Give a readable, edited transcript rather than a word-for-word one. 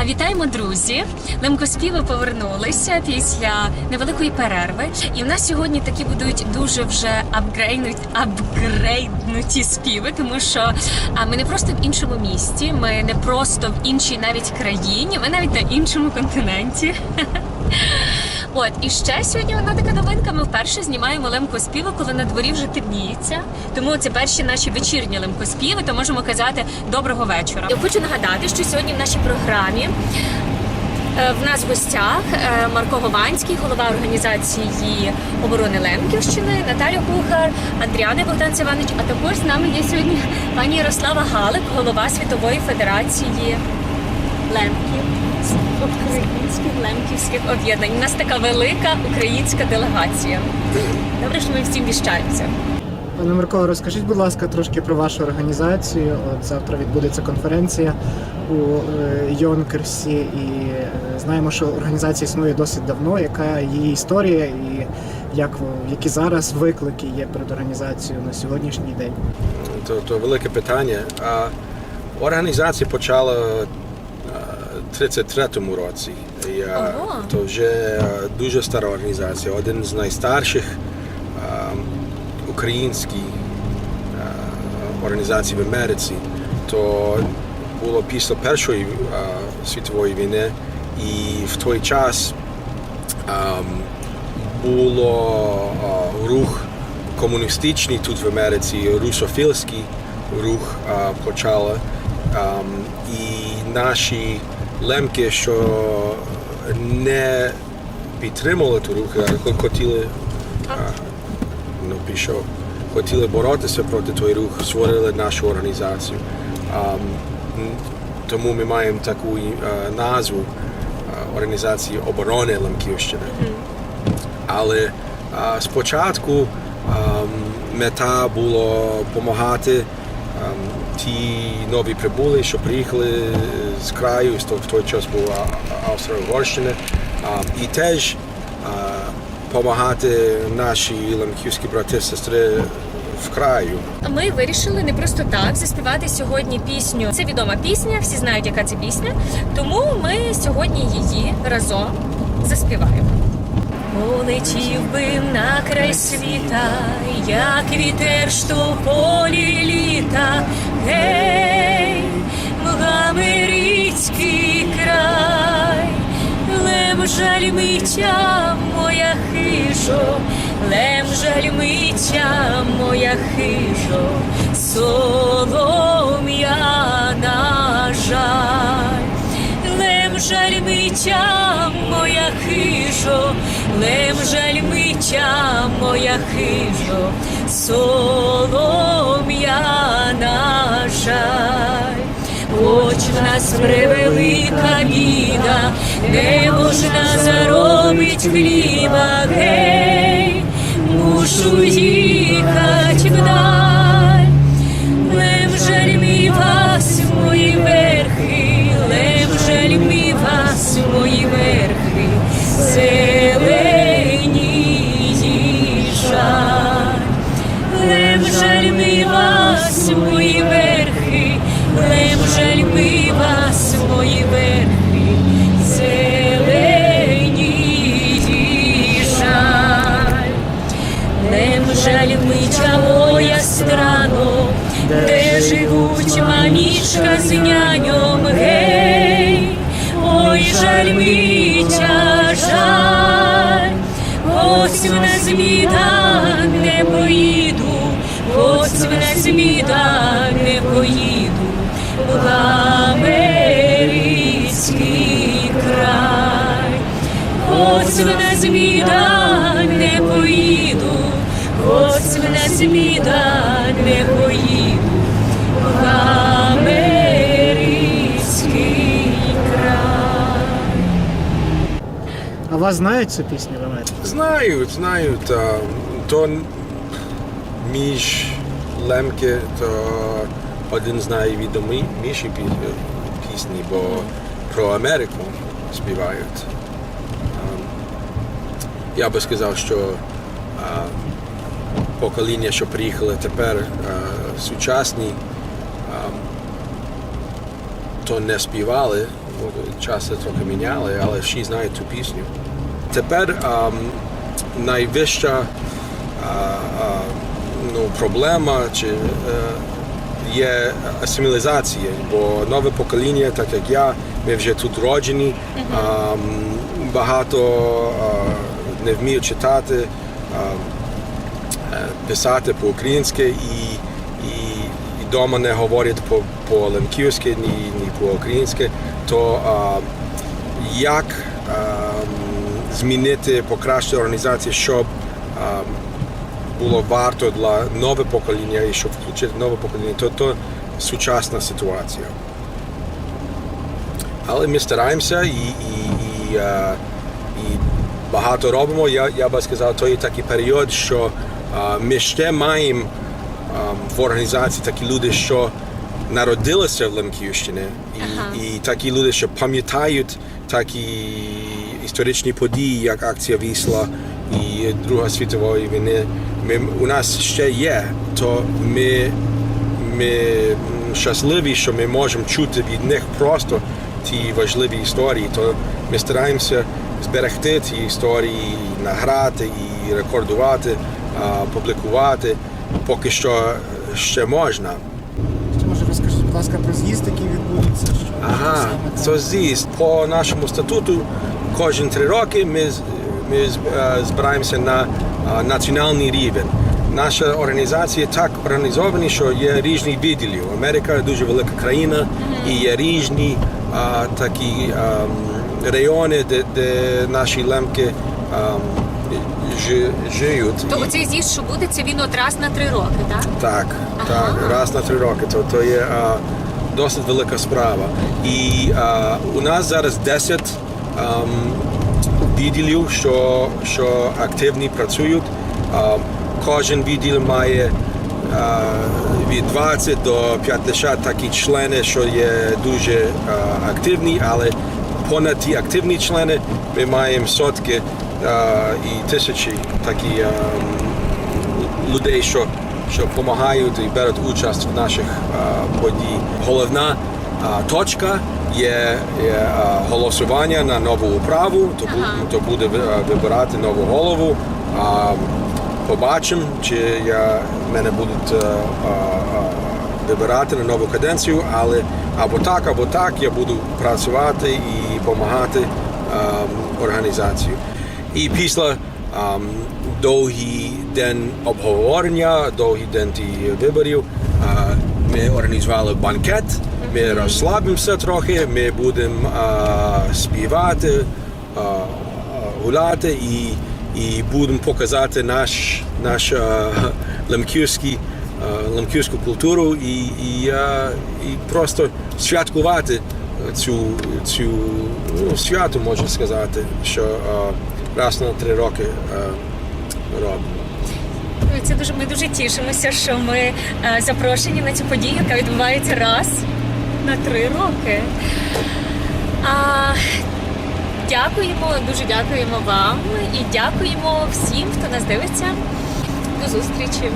Вітаємо, друзі! Лемкоспіви повернулися після невеликої перерви. І в нас сьогодні такі будуть дуже вже апгрейднуті співи, тому що ми не просто в іншому місті, ми не просто в іншій навіть країні, ми навіть на іншому континенті. От, і ще сьогодні одна така новинка, ми вперше знімаємо лемкоспіви, коли на дворі вже темніється. Тому це перші наші вечірні лемкоспіви, то можемо казати доброго вечора. Я хочу нагадати, що сьогодні в нашій програмі в нас в гостях Марко Гованський, голова організації оборони Лемківщини, Наталя Кухар, Андріана Богдан-Саванич, а також з нами є сьогодні пані Ярослава Галик, голова Світової Федерації Лемків. Українських лемківських об'єднань. У нас така велика українська делегація. Добре, що ми всім віщаємося. Пане Марко, розкажіть, будь ласка, трошки про вашу організацію. От завтра відбудеться конференція у Йонкерсі, і знаємо, що організація існує досить давно. Яка її історія і які зараз виклики є перед організацією на сьогоднішній день? То велике питання. Організація почала в 33-му році. То вже дуже стара організація, один з найстарших українських організацій в Америці. То було після Першої світової війни, і в той час було рух комуністичний тут в Америці, русофільський рух почали. І наші лемки, що не підтримували ту рух, а хотіли боротися проти той рух, створили нашу організацію. Тому ми маємо таку назву організації оборони Лемківщини. Але спочатку мета була допомагати ті нові прибули, що приїхали з краю, в той час була Австро-Угорщина, і теж допомагати наші лемківські брати і сестри в краю. Ми вирішили не просто так заспівати сьогодні пісню. Це відома пісня, всі знають, яка це пісня, тому ми сьогодні її разом заспіваємо. Полетів би на край світа, як вітер, що в полі літа. Гей, Мугамерицький край, лем жаль миття моя хижо, лем жаль миття моя хижо, солом'яна жаль. Лем жаль миття моя хижо, лем жаль миття моя хижо, солом'яна жаль. Хоч в нас превелика біда, не можна заробить хліба, гей, мушу їхать вдаль. Лем жаль мій вас, мої верхи, лем жаль мій вас, мої верхи, зелені жаль. Лем жаль мій вас, мої верхи, лем жаль мій вас, мої верхи, зелені жаль. Лем жаль миття моя страно, де живуть мамічка з няньом, гей, ой, жаль миття, жаль. Ось на змідан не поїду, ось на змідан не поїду, в Америцький край. Ось на змідан не поїду, ось на змідан не поїду, в Америцький край. А вас знають цю пісню в Америці? Знають. То між лемки, то один з найвідоміших пісні, бо про Америку співають. Я би сказав, що покоління, що приїхали тепер, сучасні, то не співали часи трохи міняли, але всі знають цю пісню. Тепер найвища проблема є асимілізація, бо нове покоління, так як я, ми вже тут роджені, багато не вміють читати, писати по-українськи і вдома не говорять по-лемківськи, ні по-українськи, то як змінити, покращити організацію, щоб було варто для нового покоління і щоб включити нове покоління, то сучасна ситуація. Але ми стараємося і багато робимо. Я би сказав, то є такий період, що ми ще маємо в організації такі люди, що народилися в Лемківщині, і такі люди, що пам'ятають такі історичні події, як акція Вісла і Друга світова війна. У нас ще є, то ми щасливі, що ми можемо чути від них просто ті важливі історії. То ми стараємося зберегти ті історії, награти і рекордувати, публікувати, поки що ще можна. Може, розкажіть, будь ласка, про з'їзд, який відбудеться? Це з'їзд. По нашому статуту кожні 3 роки ми збираємося на національний рівень. Наша організація так організована, що є різні відділі. Америка дуже велика країна і є різні такі райони, де наші лемки живуть. То оцей з'їзд, що буде, це він от раз на 3 роки, так? Так, раз на 3 роки. То є досить велика справа. І у нас зараз 10 відділів, що активні працюють. Кожен відділ має від 20 до 50 такі члени, що є дуже активні, але понад ті активні члени ми маємо сотки і тисячі такі людей, що допомагають і беруть участь в наших подіях. Головна точка є голосування на нову управу, то буде вибирати нову голову. Побачимо, чи мене будуть вибирати на нову каденцію, але або так я буду працювати і допомагати організації. І після довгий день обговорення, довгий день виборів, ми організували банкет, ми розслабимося трохи, ми будемо співати, гуляти і будемо показати наш лемківську культуру і просто святкувати цю свято, можна сказати, що раз на 3 роки робимо. Ми дуже тішимося, що ми запрошені на цю подію, яка відбувається раз на 3 роки. Дякуємо, дуже дякуємо вам і дякуємо всім, хто нас дивиться. До зустрічі!